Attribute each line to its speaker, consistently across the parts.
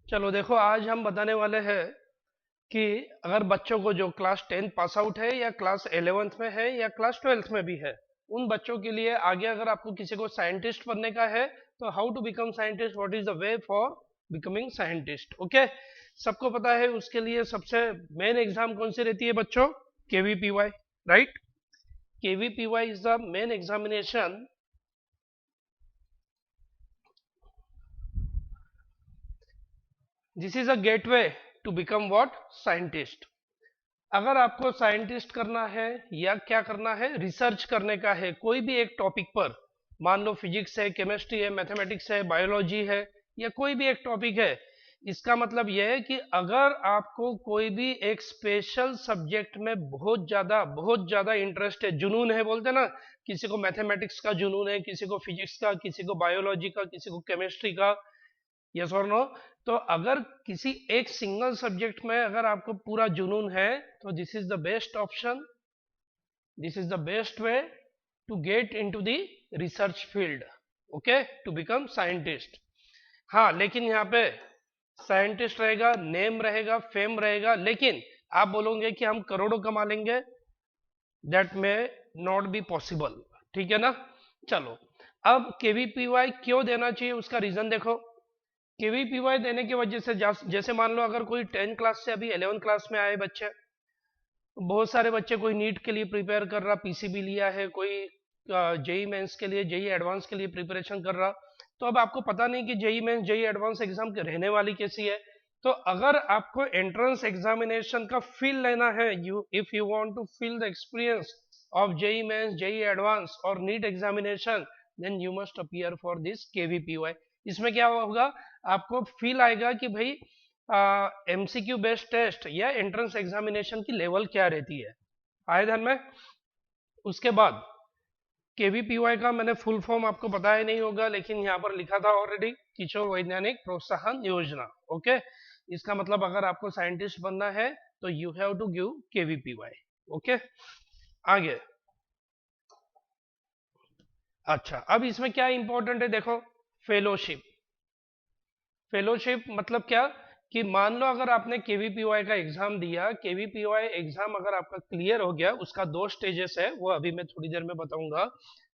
Speaker 1: चलो देखो, आज हम बताने वाले हैं कि अगर बच्चों को जो क्लास 10 पास आउट है या क्लास 11th में है या क्लास 12th में भी है, उन बच्चों के लिए आगे अगर आपको किसी को साइंटिस्ट बनने का है तो how to become scientist, what is the way for becoming scientist. Okay, सबको पता है उसके लिए सबसे मेन एग्जाम कौन सी रहती है बच्चों? KVPY, right. KVPY is the main examination. This is a gateway to become what? Scientist. अगर आपको साइंटिस्ट करना है या क्या करना है, रिसर्च करने का है कोई भी एक टॉपिक पर, मान लो फिजिक्स है, केमिस्ट्री है, मैथमेटिक्स है, बायोलॉजी है, या कोई भी एक टॉपिक है, इसका मतलब यह है कि अगर आपको कोई भी एक स्पेशल सब्जेक्ट में बहुत ज्यादा इंटरेस्ट है, जुनून है, बोलते ना, किसी को मैथमेटिक्स का जुनून है, किसी को फिजिक्स का, किसी को बायोलॉजी का, किसी को केमिस्ट्री का, यस और नो, तो अगर किसी एक सिंगल सब्जेक्ट में अगर आपको पूरा जुनून है तो this is the best option, this is the best way to get into the research field. Okay, to become scientist. हाँ, लेकिन यहाँ पे साइंटिस्ट रहेगा, नेम रहेगा, फेम रहेगा, लेकिन आप बोलोगे कि हम करोड़ों कमा लेंगे, that may not be possible. ठीक है ना। चलो, अब केवीपीवाई क्यों देना चाहिए उसका रीजन देखो। केवीपीवाई देने की वजह से जैसे मान लो अगर कोई 10 क्लास से अभी 11 क्लास में आए बच्चे, बहुत सारे बच्चे, कोई नीट के लिए प्रिपेयर कर रहा, पीसीबी लिया है, कोई जेई मेंस के लिए, जेई एडवांस के लिए प्रिपरेशन कर रहा, तो अब आपको पता नहीं कि JEE Mains, JEE advance exam रहने वाली कैसी है। तो अगर आपको एंट्रेंस एग्जामिनेशन का फील लेना है, you if you want to feel the experience of JEE Mains, JEE Advance और NEET examination, then you must appear for this KVPY. इसमें क्या होगा, आपको फील आएगा कि भाई एमसीक्यू बेस्ड टेस्ट या एंट्रेंस एग्जामिनेशन की लेवल क्या रहती है। आए ध्यान में। उसके बाद केवीपीवाई का मैंने फुल फॉर्म आपको बताया नहीं होगा, लेकिन यहाँ पर लिखा था ऑलरेडी, किशोर वैज्ञानिक प्रोत्साहन योजना। ओके, इसका मतलब अगर आपको साइंटिस्ट बनना है तो you have to give KVPY. Okay, आगे। अच्छा, अब इसमें क्या इंपॉर्टेंट है देखो, फेलोशिप। फेलोशिप मतलब क्या, कि मान लो अगर आपने केवीपीवाई का एग्जाम दिया, केवीपीवाई एग्जाम अगर आपका क्लियर हो गया, उसका 2 स्टेजेस है, वो अभी मैं थोड़ी देर में बताऊंगा।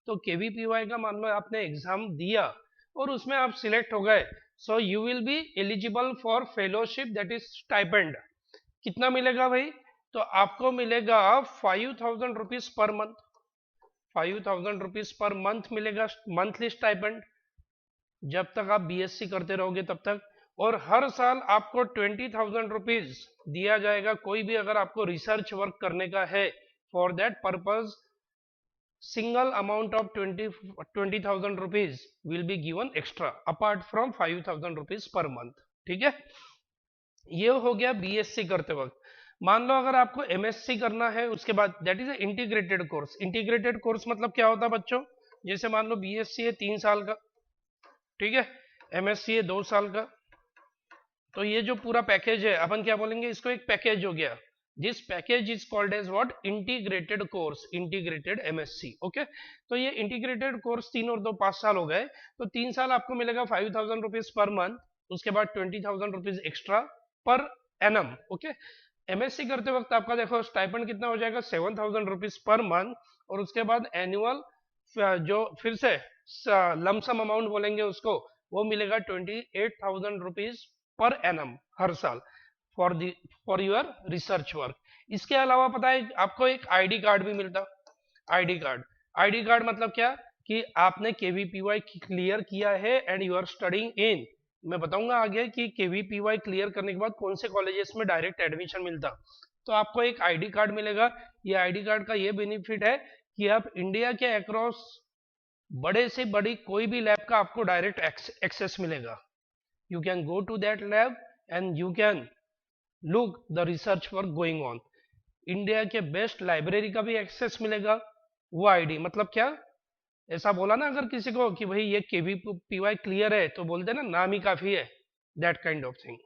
Speaker 1: तो केवीपीवाई का मान लो आपने एग्जाम दिया और उसमें आप सिलेक्ट हो गए, so you will be eligible for fellowship, that is stipend. कितना मिलेगा भाई? तो आपको मिलेगा 5,000 rupees per month. 5,000 rupees per month मिलेगा, मंथली स्टाइपेंड, जब तक आप बीएससी करते रहोगे तब तक। और हर साल आपको 20,000 रुपीज दिया जाएगा, कोई भी अगर आपको रिसर्च वर्क करने का है, for that purpose single amount of 20,000 rupees will be given extra apart from 5,000 rupees per month. ठीक है, ये हो गया बीएससी करते वक्त। मान लो अगर आपको एमएससी करना है उसके बाद, that is integrated course. Integrated course मतलब क्या होता है बच्चों, जैसे मान लो बीएससी है 3 साल का, ठीक है, एमएससी है 2 साल का, तो ये जो पूरा पैकेज है, अपन क्या बोलेंगे, इसको एक पैकेज हो गया। This package is called as what? Integrated course, integrated MSc. Okay, तो ये इंटीग्रेटेड कोर्स 3 और 2 5 साल हो गए, तो 3 साल आपको मिलेगा 5,000 रुपीज पर मंथ, उसके बाद 20,000 rupees extra per annum. Okay, MSc करते वक्त आपका देखो स्टाइपेंड कितना हो जाएगा, 7,000 रुपीज पर मंथ, और उसके बाद एनुअल जो फिर से लमसम अमाउंट बोलेंगे उसको, वो मिलेगा 28,000 रुपीज पर एनम हर साल, for the for your research work. इसके अलावा पता है आपको एक आईडी कार्ड भी मिलता। आईडी कार्ड, आईडी कार्ड मतलब क्या, कि आपने केवीपीवाई क्लियर किया है and you are studying in, मैं बताऊंगा आगे कि केवीपीवाई क्लियर करने के बाद कौन से कॉलेजेस में डायरेक्ट एडमिशन मिलता, तो आपको एक आईडी कार्ड मिलेगा। ये आईडी कार्ड का ये बेनिफिट है कि आप इंडिया के अक्रॉस बड़े से बड़ी कोई भी लैब का आपको डायरेक्ट एक्सेस मिलेगा। you can go to that lab and you can look the research work going on। India के बेस्ट लाइब्रेरी का भी एक्सेस मिलेगा। वो आईडी मतलब क्या, ऐसा बोला ना अगर किसी को कि भाई ये केवीपीवाई क्लियर है, तो बोलते ना नाम ही काफी है, दैट काइंड ऑफ थिंग।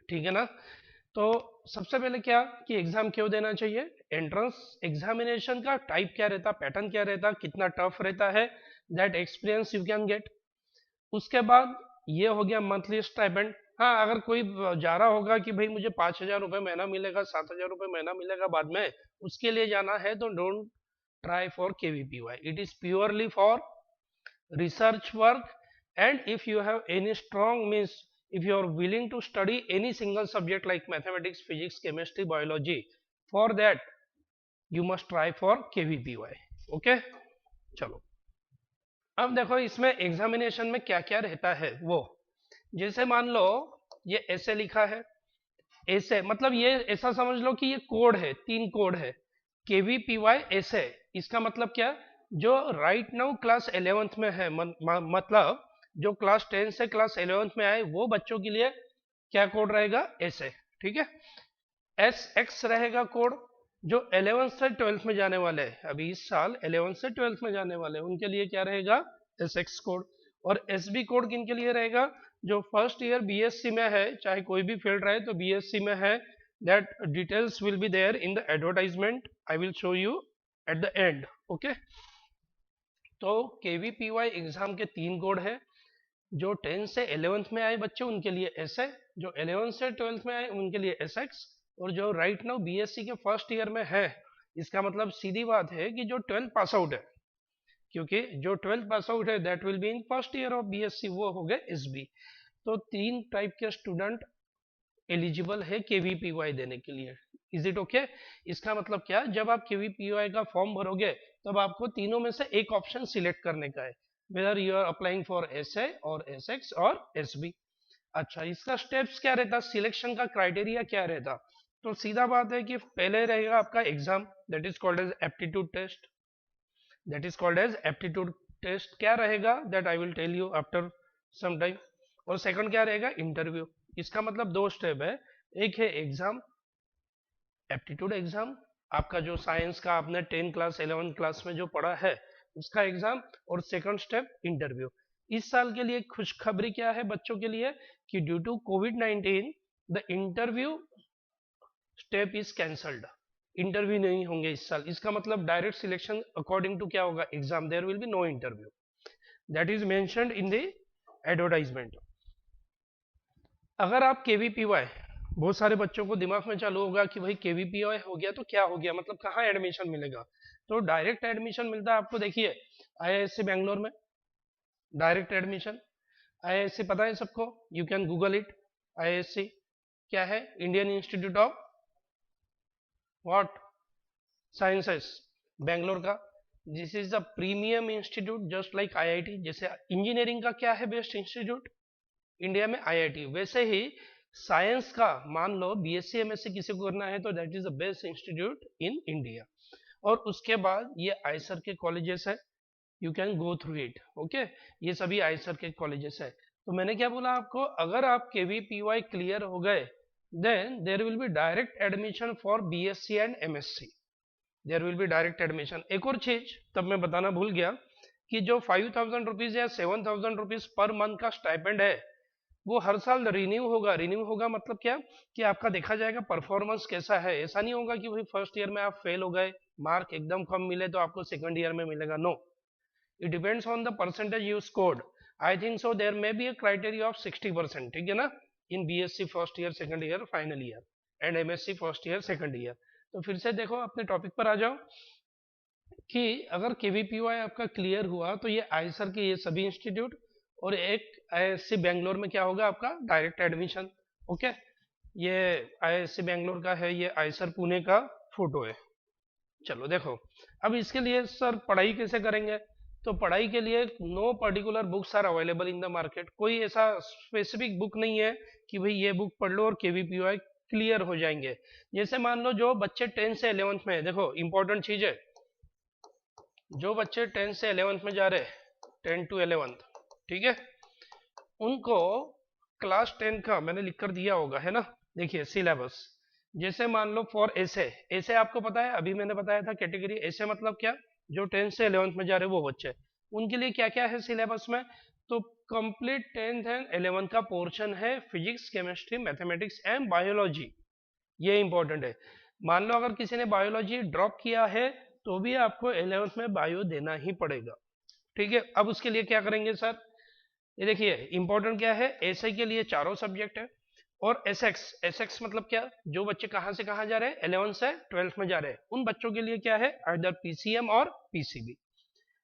Speaker 1: ठीक है ना। तो सबसे पहले क्या, कि एग्जाम क्यों देना चाहिए, एंट्रेंस एग्जामिनेशन का टाइप क्या रहता, पैटर्न क्या रहता, कितना टफ रहता है, that experience you can get. उसके बाद ये हो गया मंथली स्टाइपेंड। हाँ, अगर कोई जा रहा होगा कि भाई मुझे 5,000 रुपये महीना मिलेगा, 7,000 रुपये महीना मिलेगा बाद में, उसके लिए जाना है तो don't try for KVPY. It is purely for research work, and if you have any strong means, if you are willing to study any single subject like mathematics, physics, chemistry, biology, for that you must try for KVPY. Okay, चलो अब देखो इसमें examination में क्या क्या रहता है वो। जैसे मान लो ये ऐसे लिखा है, ऐसे मतलब ये ऐसा समझ लो कि ये कोड है, 3 कोड है KVPY ऐसे। इसका मतलब क्या, जो राइट नाउ क्लास 11th में है, मतलब जो क्लास 10 से क्लास 11th में आए वो बच्चों के लिए क्या कोड रहेगा, ऐसे। ठीक है, SX रहेगा कोड। जो 11th से 12th में जाने वाले हैं, अभी इस साल 11th से 12th में जाने वाले हैं, उनके लिए क्या रहेगा, SX कोड। और SB कोड किन के लिए रहेगा, जो फर्स्ट ईयर BSc में है, चाहे कोई भी फील्ड रहे तो BSc में है, that details will be there in the advertisement. I will show you at the end. Okay, तो KVPY एग्जाम के 3 कोड है। जो 10 से 11th में आए बच्चे उनके लिए ऐसे, जो 11th से 12th में आए उनके लिए SX, और जो राइट नाउ BSc के फर्स्ट ईयर में है, इसका मतलब सीधी बात है कि जो 12th पास आउट है, क्योंकि जो 12th पास आउट है that will be in first year of BSc, वो हो गए SB। तो 3 टाइप के स्टूडेंट एलिजिबल है KVPY देने के लिए। Is it okay? इसका मतलब क्या, जब आप KVPY का फॉर्म भरोगे तब आपको तीनों में से एक ऑप्शन सिलेक्ट करने का है, whether you are applying for SA और SX और SB। अच्छा, इसका स्टेप्स क्या रहता, सिलेक्शन का क्राइटेरिया क्या रहता? तो सीधा बात है कि पहले रहेगा आपका exam, that is called as aptitude test. That is called as aptitude test. क्या रहेगा that I will tell you after some time. और सेकंड क्या रहेगा, इंटरव्यू। इसका मतलब 2 स्टेप है, एक है एग्जाम, एप्टीट्यूड एग्जाम, आपका जो साइंस का आपने 10 क्लास 11 क्लास में जो पढ़ा है उसका एग्जाम, और सेकंड स्टेप इंटरव्यू। इस साल के लिए खुशखबरी क्या है बच्चों के लिए, कि ड्यू टू कोविड-19 the interview step is cancelled. Interview नहीं होंगे इस साल। इसका मतलब डायरेक्ट सिलेक्शन अकॉर्डिंग टू क्या होगा, exam, there will be no interview, that is mentioned in the advertisement. अगर आप KVPY, बहुत सारे बच्चों को दिमाग में चालू होगा कि भाई KVPY हो गया तो क्या हो गया, मतलब कहाँ एडमिशन मिलेगा? तो डायरेक्ट एडमिशन मिलता है आपको, देखिए IISc बेंगलोर में डायरेक्ट एडमिशन। IISc पता है सबको, you can Google it. IISc क्या है, Indian Institute of what Sciences, Bangalore का। This is the premium institute just like IIT। जैसे इंजीनियरिंग का क्या है बेस्ट इंस्टीट्यूट इंडिया में, IIT, वैसे ही साइंस का मान लो BSc MSc किसी को करना है तो that is the best institute in India. और उसके बाद ये आईसर के कॉलेजेस है, you can go through it. Okay, ये सभी आईसर के कॉलेजेस है। तो मैंने क्या बोला आपको, अगर आप KVPY क्लियर हो गए then there will be direct admission for BSc and MSc, there will be direct admission. एक और चीज तब मैं बताना भूल गया कि जो 5,000 रुपीज या 7,000 रुपीज पर मंथ का स्टाइपेंड है वो हर साल रिन्यू होगा। रिन्यू होगा मतलब क्या, कि आपका देखा जाएगा परफॉर्मेंस कैसा है। ऐसा नहीं होगा कि भाई फर्स्ट ईयर में आप फेल हो गए, मार्क एकदम कम मिले तो आपको सेकंड ईयर में मिलेगा, no, it depends on the percentage you scored. I think so there may be a criteria of 60%, ठीक है ना, in BSc first year second year final year and MSc first year second year. तो फिर से देखो अपने topic पर आ जाओ कि अगर KVPY आपका क्लियर हुआ तो ये आईसर के ये सभी इंस्टीट्यूट, और एक IISc बेंगलोर में क्या होगा आपका डायरेक्ट एडमिशन। ओके, ये IISc बेंगलोर का है, ये आईसर पुणे का फोटो है। चलो देखो, अब इसके लिए सर पढ़ाई कैसे करेंगे? तो पढ़ाई के लिए no particular books are available in the market. कोई ऐसा स्पेसिफिक बुक नहीं है कि भाई ये बुक पढ़ लो और KVPY क्लियर हो जाएंगे। जैसे मान लो जो बच्चे 10 से 11th में है, देखो इंपॉर्टेंट चीज है, जो बच्चे 10 से 11th में जा रहे हैं, 10 to 11th, ठीक है, उनको क्लास 10 का मैंने लिख कर दिया होगा, है ना। देखिए सिलेबस, जैसे मान लो फॉर ऐसे आपको पता है, अभी मैंने बताया था कैटेगरी ऐसे मतलब क्या, जो 10 से 11th में जा रहे वो बच्चे, उनके लिए क्या क्या है सिलेबस में। तो कंप्लीट 10th एंड 11th का पोर्शन है physics, chemistry, mathematics and biology, ये इंपॉर्टेंट है। मान लो अगर किसी ने बायोलॉजी ड्रॉप किया है तो भी आपको 11th में बायो देना ही पड़ेगा, ठीक है। अब उसके लिए क्या करेंगे सर, ये देखिए इंपॉर्टेंट क्या है, एसआई के लिए चारों सब्जेक्ट है, और एसएक्स, एसएक्स मतलब क्या, जो बच्चे कहाँ से कहाँ जा रहे हैं, 11 से 12 में जा रहे हैं, उन बच्चों के लिए क्या है, आइदर पीसीएम और पीसीबी।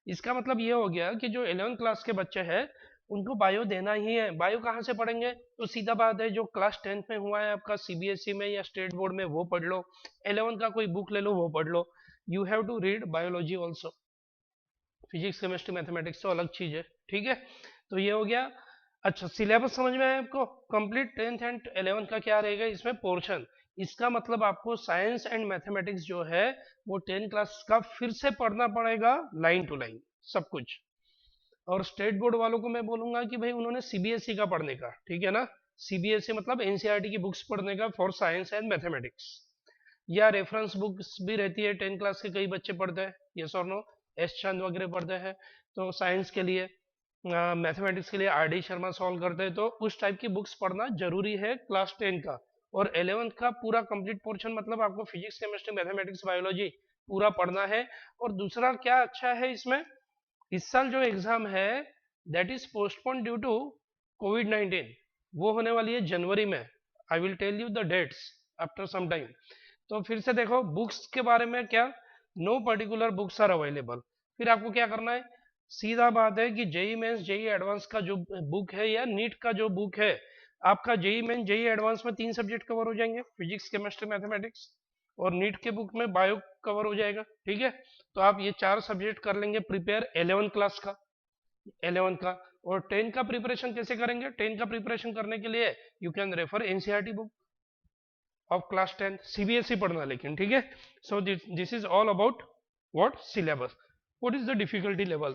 Speaker 1: इसका मतलब ये हो गया कि जो 11 क्लास के बच्चे हैं उनको बायो देना ही है। बायो कहाँ से पढ़ेंगे, तो सीधा बात है, जो क्लास 10th में हुआ है आपका सीबीएसई में या स्टेट बोर्ड में वो पढ़ लो, 11 का कोई बुक ले लो वो पढ़ लो। You have to read biology also, physics chemistry mathematics तो अलग चीज है, ठीक है। तो ये हो गया। अच्छा, सिलेबस समझ में आया आपको, कंप्लीट 10th एंड 11th का क्या रहेगा इसमें पोर्शन। इसका मतलब आपको साइंस एंड मैथमेटिक्स जो है वो 10 क्लास का फिर से पढ़ना पड़ेगा, लाइन टू लाइन सब कुछ। और स्टेट बोर्ड वालों को मैं बोलूंगा कि भाई उन्होंने सीबीएसई का पढ़ने का, ठीक है ना, सीबीएसई मतलब एनसीईआरटी की बुक्स पढ़ने का फॉर साइंस एंड मैथमेटिक्स, या रेफरेंस बुक्स भी रहती है, 10 क्लास के कई बच्चे पढ़ते हैं, यस और नो, एस चंद वगैरह पढ़ते हैं, तो साइंस के लिए, मैथमेटिक्स के लिए आर डी शर्मा सॉल्व करते हैं, तो उस टाइप की बुक्स पढ़ना जरूरी है क्लास 10 का। और 11th का पूरा कंप्लीट पोर्शन मतलब आपको फिजिक्स केमिस्ट्री मैथमेटिक्स बायोलॉजी पूरा पढ़ना है। और दूसरा क्या अच्छा है इसमें, इस साल जो एग्जाम है that is postpone due to कोविड-19, वो होने वाली है जनवरी में। I will tell you the dates after some time. तो फिर से देखो बुक्स के बारे में क्या, no particular books are available. फिर आपको क्या करना है, सीधा बात है कि जेई मेंस जेई एडवांस का जो बुक है या नीट का जो बुक है, आपका जेई मेंस जेई एडवांस में 3 सब्जेक्ट कवर हो जाएंगे, फिजिक्स केमिस्ट्री मैथमेटिक्स, और नीट के बुक में बायो कवर हो जाएगा, ठीक है। तो आप ये 4 सब्जेक्ट कर लेंगे प्रिपेयर 11 क्लास का, 11 का। और 10 का प्रिपरेशन कैसे करेंगे, 10 का प्रिपरेशन करने के लिए you can refer NCERT book of class 10, CBSE पढ़ना लेकिन, ठीक है। So this is all about what syllabus. What is the difficulty level,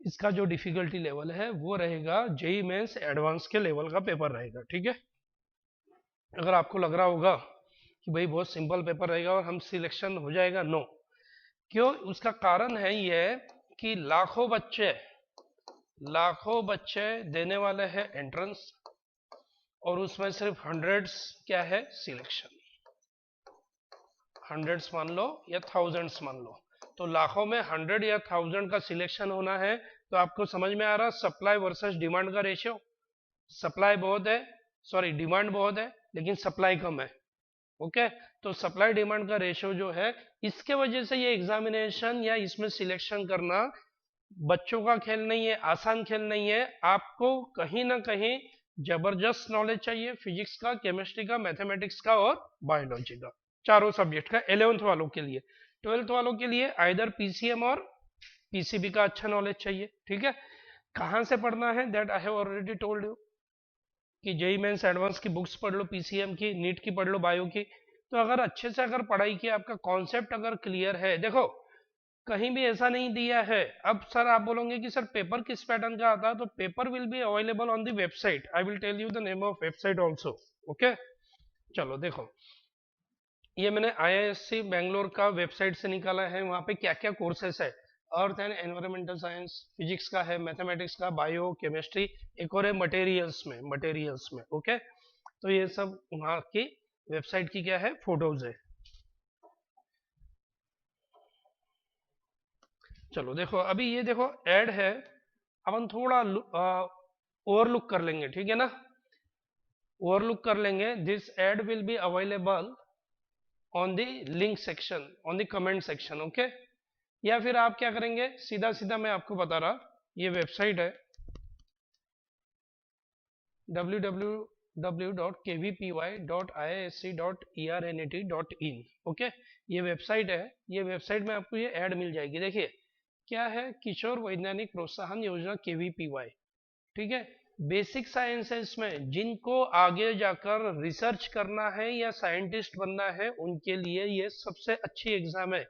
Speaker 1: इसका जो डिफिकल्टी लेवल है वो रहेगा जेई मेंस एडवांस के लेवल का पेपर रहेगा, ठीक है। अगर आपको लग रहा होगा कि भाई बहुत सिंपल पेपर रहेगा और हम सिलेक्शन हो जाएगा, नो। क्यों, उसका कारण है ये कि लाखों बच्चे देने वाले हैं एंट्रेंस, और उसमें सिर्फ हंड्रेड्स क्या है सिलेक्शन, हंड्रेड्स मान लो या थाउजेंड्स मान लो, तो लाखों में 100 या 1000 का सिलेक्शन होना है। तो आपको समझ में आ रहा सप्लाई वर्सेस डिमांड का रेशियो, सप्लाई बहुत है, सॉरी डिमांड बहुत है लेकिन सप्लाई कम है, ओके। तो सप्लाई डिमांड का रेशियो जो है, इसके वजह से ये एग्जामिनेशन या इसमें सिलेक्शन करना बच्चों का खेल नहीं है, आसान खेल नहीं है। आपको कहीं ना कहीं जबरदस्त नॉलेज चाहिए, फिजिक्स का, केमिस्ट्री का, मैथमेटिक्स का और बायोलॉजी का, चारों सब्जेक्ट का 11th वालों के लिए। 12th वालों के लिए आइदर पीसीएम और पीसीबी का अच्छा नॉलेज चाहिए, ठीक है। कहाँ से पढ़ना है that I have already told you, कि जेई मेंस एडवांस की बुक्स पढ़ लो, पीसीएम की, नीट की पढ़ लो, बायो की। तो अगर अच्छे से अगर पढ़ाई की, आपका कॉन्सेप्ट अगर क्लियर है, देखो कहीं भी ऐसा नहीं दिया है। अब सर आप बोलोगे कि सर पेपर किस पैटर्न का आता है, तो paper will be available on the website, I will tell you the name of website also, okay. चलो देखो, ये मैंने आईआईएससी बेंगलोर का वेबसाइट से निकाला है, वहां पे क्या क्या कोर्सेस है, earth and environmental science, physics का है, मैथमेटिक्स का, बायो, केमिस्ट्री, एक और है मटेरियल्स में, ओके। तो ये सब वहां की वेबसाइट की क्या है फोटोज है। चलो देखो, अभी ये देखो ऐड है, अपन थोड़ा ओवरलुक कर लेंगे, ठीक है ना, ओवरलुक कर लेंगे। This ad will be available on the link section, on the comment section, okay. या फिर आप क्या करेंगे, सीधा सीधा मैं आपको बता रहा, ये वेबसाइट है www.kvpy.iisc.ernat.in, ओके। ये वेबसाइट है, ये वेबसाइट में आपको ये ऐड मिल जाएगी। देखिए क्या है, किशोर वैज्ञानिक प्रोत्साहन योजना केवीपीवाई, ठीक है। बेसिक साइंसेस में जिनको आगे जाकर रिसर्च करना है या साइंटिस्ट बनना है उनके लिए ये सबसे अच्छी एग्जाम है,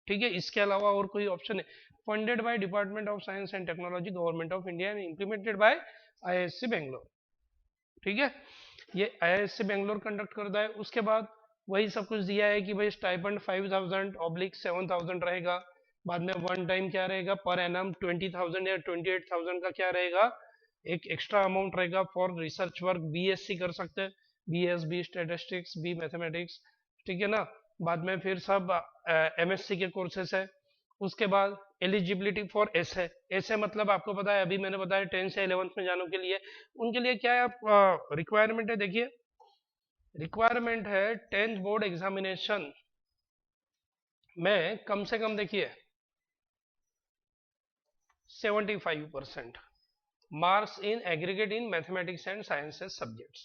Speaker 1: ठीक है। इसके अलावा और कोई ऑप्शन है, funded by department of science and technology, government of India and implemented by IISc Bangalore, ठीक है। ये आईआईएससी बेंगलोर कंडक्ट करता है। उसके बाद वही सब कुछ दिया है कि भाई स्टाइपेंड 5000/7,000 रहेगा। बाद में वन टाइम क्या रहेगा, पर एनम 20,000 या 28,000 का क्या रहेगा, एक एक्स्ट्रा अमाउंट रहेगा फॉर रिसर्च वर्क, बीएससी कर सकते हैं, BS, B statistics, B mathematics, ठीक है ना। बाद में फिर सब एमएससी के कोर्सेस है। उसके बाद एलिजिबिलिटी फॉर ऐसे ऐसे मतलब आपको पता है, अभी मैंने बताया 10 से 11th में जाने के लिए उनके लिए क्या है, रिक्वायरमेंट है। देखिए रिक्वायरमेंट है 10th बोर्ड एग्जामिनेशन में कम से कम देखिए 75% marks in aggregate in mathematics and sciences subjects.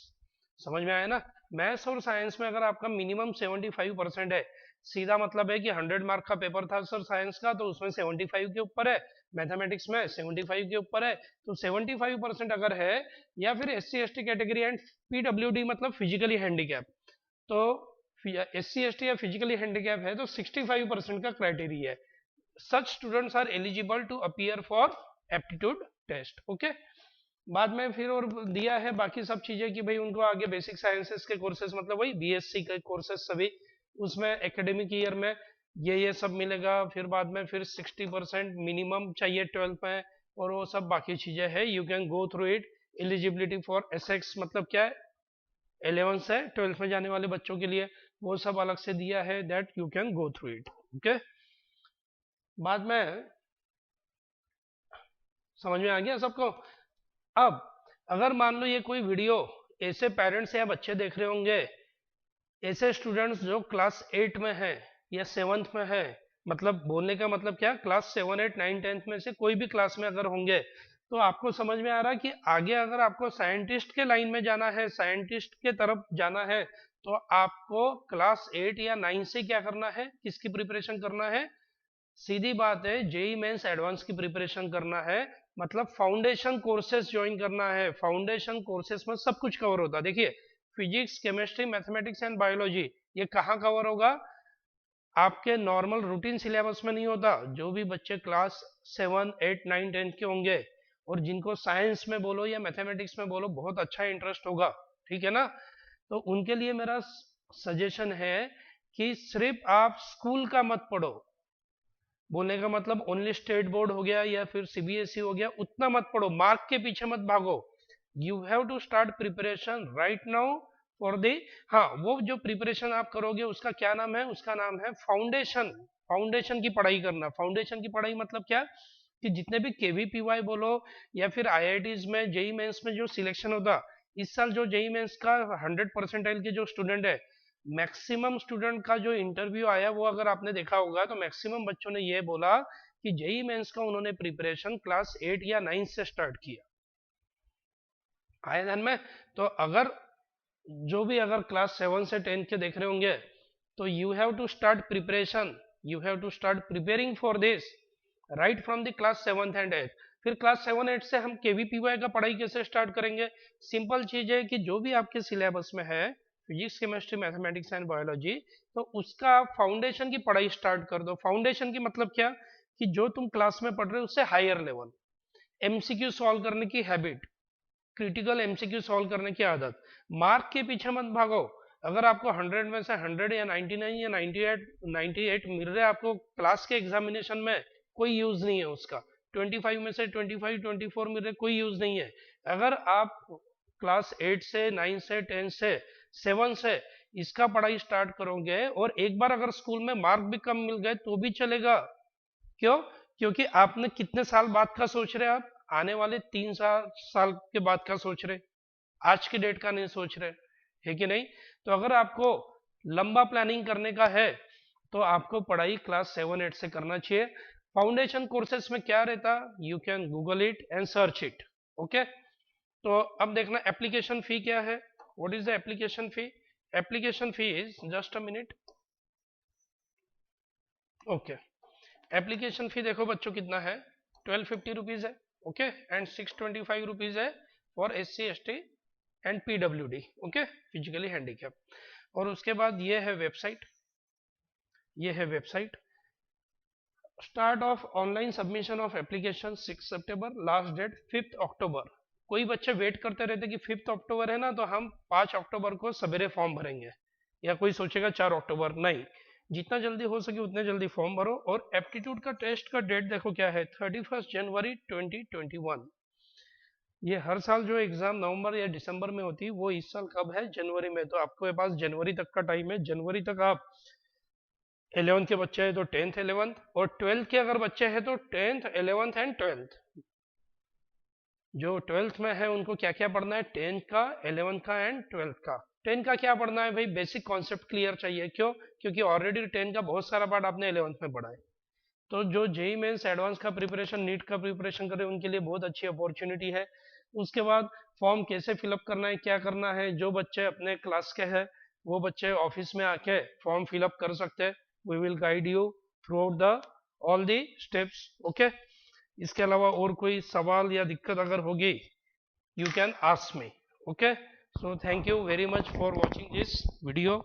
Speaker 1: समझ में आया ना? मैथ्स और साइंस में अगर आपका मिनिमम 75% है, सीधा मतलब है कि 100 मार्क का पेपर था सर साइंस का, तो उसमें 75 के ऊपर है, मैथमेटिक्स में 75 के ऊपर है, तो 75% अगर है, या फिर SC ST category and PWD मतलब फिजिकली हैंडीकैप, तो SC ST या फिजिकली हैंडीकैप है तो 65% का क्राइटेरिया है। Such students are eligible to appear for aptitude test. Okay, बाद में फिर और दिया है बाकी सब चीजें कि भाई उनको आगे बेसिक साइंसेस के कोर्सेज मतलब वही BSc के कोर्सेज सभी, उसमें एकेडमिक ईयर में ये सब मिलेगा। फिर बाद में फिर 60% मिनिमम चाहिए 12th में, और वो सब बाकी चीजें है, you can go through it. Eligibility for SX मतलब क्या है, 11 से 12th में जाने वाले बच्चों के लिए वो सब अलग से दिया है, that you can go through it. Okay, बाद में समझ में आ गया सबको? अब अगर मान लो ये कोई वीडियो ऐसे पेरेंट्स या बच्चे देख रहे होंगे, ऐसे स्टूडेंट्स जो क्लास 8 में है या 7th में है, मतलब बोलने का मतलब क्या, क्लास 7 8 9 10th में से कोई भी क्लास में अगर होंगे, तो आपको समझ में आ रहा है कि आगे अगर आपको साइंटिस्ट के लाइन में जाना है, साइंटिस्ट के तरफ जाना है, तो आपको क्लास 8 या 9 से क्या करना है, किसकी प्रिपरेशन करना है? सीधी बात है, जेई मेंस एडवांस की प्रिपरेशन करना है, मतलब फाउंडेशन कोर्सेज ज्वाइन करना है। फाउंडेशन कोर्सेज में सब कुछ कवर होता है। देखिए physics, chemistry, mathematics and biology, ये कहाँ कवर होगा? आपके नॉर्मल रूटीन सिलेबस में नहीं होता। जो भी बच्चे क्लास 7 8 9 10 के होंगे और जिनको साइंस में बोलो या मैथमेटिक्स में बोलो बहुत अच्छा इंटरेस्ट होगा, ठीक है ना, तो उनके लिए मेरा सजेशन है कि सिर्फ आप स्कूल का मत पढ़ो। बोलने का मतलब ओनली स्टेट बोर्ड हो गया या फिर CBSE हो गया, उतना मत पढ़ो, मार्क के पीछे मत भागो। You have to start preparation right now for the, हाँ वो जो प्रिपरेशन आप करोगे उसका क्या नाम है? उसका नाम है फाउंडेशन। फाउंडेशन की पढ़ाई करना। फाउंडेशन की पढ़ाई मतलब क्या, कि जितने भी KVPY बोलो या फिर IITs में जेई मेंस में जो सिलेक्शन होता, इस साल जो जेई मेंस का 100 परसेंटाइल के जो स्टूडेंट है, मैक्सिमम स्टूडेंट का जो इंटरव्यू आया वो अगर आपने देखा होगा तो मैक्सिमम बच्चों ने ये बोला कि जेई मेंस का उन्होंने प्रिपरेशन क्लास 8 या 9 से स्टार्ट किया। आए ध्यान में? तो अगर जो भी अगर क्लास 7 से 10 के देख रहे होंगे, तो you have to start preparation, you have to start preparing for this right from the class 7th and 8th। फिर क्लास 7 8 से हम KVPY का पढ़ाई कैसे स्टार्ट करेंगे? सिंपल चीज है कि जो भी आपके सिलेबस में है, physics, chemistry, mathematics and biology, तो उसका फाउंडेशन की पढ़ाई स्टार्ट कर दो। फाउंडेशन की मतलब क्या, कि जो तुम क्लास में पढ़ रहे हो उससे हायर लेवल, MCQ सॉल्व करने की हैबिट, क्रिटिकल MCQ सॉल्व करने की आदत। मार्क के पीछे मत भागो। अगर आपको 100 में से 100 या 99 या 98 मिल रहे आपको क्लास के एग्जामिनेशन में, कोई यूज नहीं है उसका। 25 में से 25 24 मिल रहे, कोई यूज नहीं है। अगर आप क्लास 8 से 9 से 10 से 7 से इसका पढ़ाई स्टार्ट करोगे, और एक बार अगर स्कूल में मार्क भी कम मिल गए तो भी चलेगा। क्यों? क्योंकि आपने कितने साल बाद का सोच रहे हैं, आप आने वाले 3 साल के बाद का सोच रहे, आज की डेट का नहीं सोच रहे, है कि नहीं? तो अगर आपको लंबा प्लानिंग करने का है तो आपको पढ़ाई क्लास 7 8 से करना चाहिए। फाउंडेशन कोर्सेस में क्या रहता, you can Google it and search it. Okay, तो अब देखना एप्लीकेशन फी क्या है। What is the application fee? Application fee is, just a minute, okay, application fee देखो बच्चों कितना है, 1250 रुपीज है। ओके, एंड 625 रुपीज है for SC ST and PWD, okay, physically handicap. और उसके बाद ये है वेबसाइट, ये है website. Start of online submission of application 6 September, last date 5 अक्टूबर। कोई बच्चे वेट करते रहते कि 5 अक्टूबर है ना, तो हम 5 अक्टूबर को सवेरे फॉर्म भरेंगे, या कोई सोचेगा 4 अक्टूबर, नहीं, जितना जल्दी हो सके उतने जल्दी फॉर्म भरो। और एप्टीट्यूड का टेस्ट का डेट देखो क्या है, 31 जनवरी 2021। ये हर साल जो एग्जाम नवंबर या दिसंबर में होती है, वो इस साल कब है, जनवरी में। तो आपके पास जनवरी तक का टाइम है, जनवरी तक आप 11th के बच्चे हैं तो 10th 11th, और 12th के अगर बच्चे हैं तो 10th 11th एंड 12th। जो 12th में है उनको क्या क्या पढ़ना है, 10th का, 11th का एंड 12th का। 10 का क्या पढ़ना है भाई, बेसिक कॉन्सेप्ट क्लियर चाहिए, क्यों, क्योंकि ऑलरेडी 10 का बहुत सारा पार्ट आपने 11th में पढ़ा है। तो जो जेई मेंस एडवांस का प्रिपरेशन, नीट का प्रिपरेशन करे, उनके लिए बहुत अच्छी अपॉर्चुनिटी है। उसके बाद फॉर्म कैसे फिलअप करना है, क्या करना है, जो बच्चे अपने क्लास के हैं वो बच्चे ऑफिस में आके फॉर्म फिलअप कर सकते हैं। We will guide you throughout the all the steps. Okay, इसके अलावा और कोई सवाल या दिक्कत अगर होगी, you can ask me. Okay, so thank you very much for watching this video.